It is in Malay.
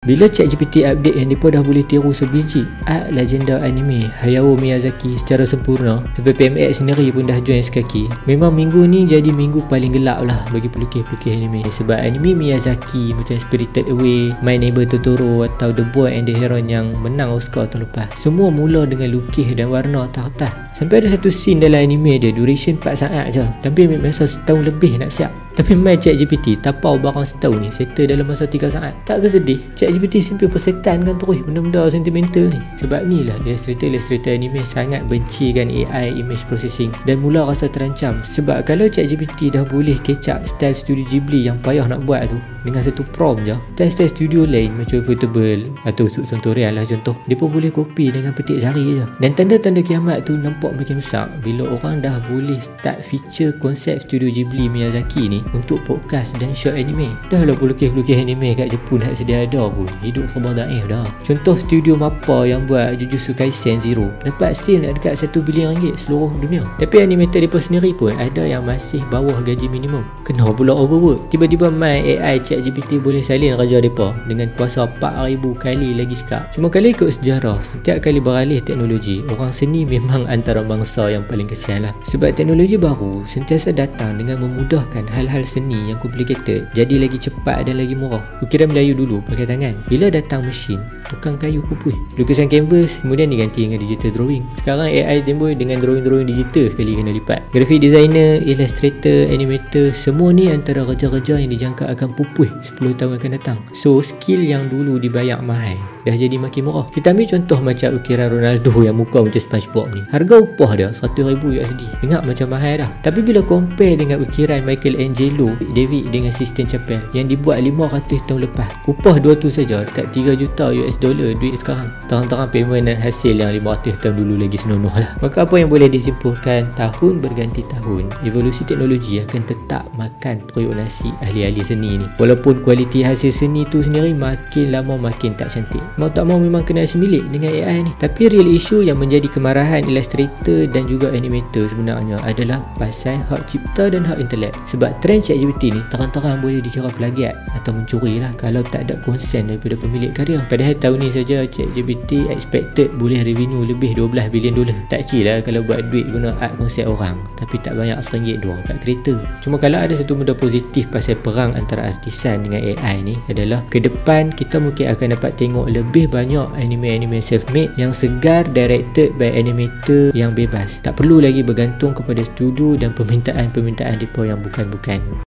Bila ChatGPT update yang mereka dah boleh tiru sebiji art legenda anime Hayao Miyazaki secara sempurna, sampai PMX sendiri pun dah join sekaki. Memang minggu ni jadi minggu paling gelap lah bagi pelukis-pelukis anime, sebab anime Miyazaki macam Spirited Away, My Neighbor Totoro atau The Boy and the Heron yang menang Oscar tahun lepas, semua mula dengan lukis dan warna atas-atas. Sampai ada satu scene dalam anime dia duration 4 saat je, tapi ambil masa setahun lebih nak siap. Tapi main ChatGPT tapau barang setahun ni settle dalam masa 3 saat. Tak ke sedih? ChatGPT simple persetan kan terus benda-benda sentimental ni. Sebab ni lah illustrator anime sangat bencikan AI image processing dan mula rasa terancam. Sebab kalau ChatGPT dah boleh catch up style studio Ghibli yang payah nak buat tu dengan satu prompt je, style studio lain macam Ufotable atau Santorial lah contoh, dia pun boleh copy dengan petik jari je. Dan tanda-tanda kiamat tu nampak makin besar bila orang dah boleh start feature konsep studio Ghibli Miyazaki ni untuk podcast dan short anime. Dah lah pelukis-pelukis anime kat Jepun tak sedia ada pun, hidup serba daif dah. Contoh studio MAPPA yang buat Jujutsu Kaisen Zero dapat sale nak dekat 1 bilion ringgit seluruh dunia. Tapi animator mereka sendiri pun ada yang masih bawah gaji minimum. Kena pula overwork. Tiba-tiba main AI ChatGPT boleh salin kerja mereka dengan kuasa 4,000 kali lagi sekap. Cuma kalau ikut sejarah, setiap kali beralih teknologi, orang seni memang antara bangsa yang paling kesian lah. Sebab teknologi baru sentiasa datang dengan memudahkan hal-hal seni yang complicated jadi lagi cepat dan lagi murah. Ukiran Melayu dulu pakai tangan, bila datang mesin, tukang kayu pupus. Lukisan kanvas kemudian diganti dengan digital drawing. Sekarang AI timbul dengan drawing digital sekali kena lipat. Graphic designer, illustrator, animator, semua ni antara kerja-kerja yang dijangka akan pupus 10 tahun akan datang. So skill yang dulu dibayar mahal dah jadi makin murah. Kita ambil contoh macam ukiran Ronaldo yang muka macam SpongeBob ni. Harga upah dia $100,000 USD. Dengar macam mahal dah. Tapi bila compare dengan ukiran Michelangelo David dengan Sistine Chapel yang dibuat 500 tahun lepas, upah dua tu saja dekat 3 juta US dollar duit sekarang. Terang-terang payment dan hasil yang 500 tahun dulu lagi senonoh lah. Maka apa yang boleh disimpulkan, tahun berganti tahun, evolusi teknologi akan tetap makan periuk nasi ahli-ahli seni ni. Walaupun kualiti hasil seni tu sendiri makin lama makin tak cantik. Mau tak mau memang kena semilik dengan AI ni. Tapi real issue yang menjadi kemarahan illustrator dan juga animator sebenarnya adalah pasal hak cipta dan hak intelek. Sebab trend ChatGPT ni terang-terang boleh dikira plagiat atau mencuri lah kalau tak ada konsen daripada pemilik karya. Padahal tahun ni saja ChatGPT expected boleh revenue lebih $12 bilion. Tak kira lah kalau buat duit guna art konsep orang, tapi tak banyak RM1 2 kat kereta. Cuma kalau ada satu benda positif pasal perang antara artisan dengan AI ni adalah ke depan kita mungkin akan dapat tengok lebih banyak anime-anime self-made yang segar, directed by animator yang bebas. Tak perlu lagi bergantung kepada studio dan permintaan-permintaan mereka yang bukan-bukan.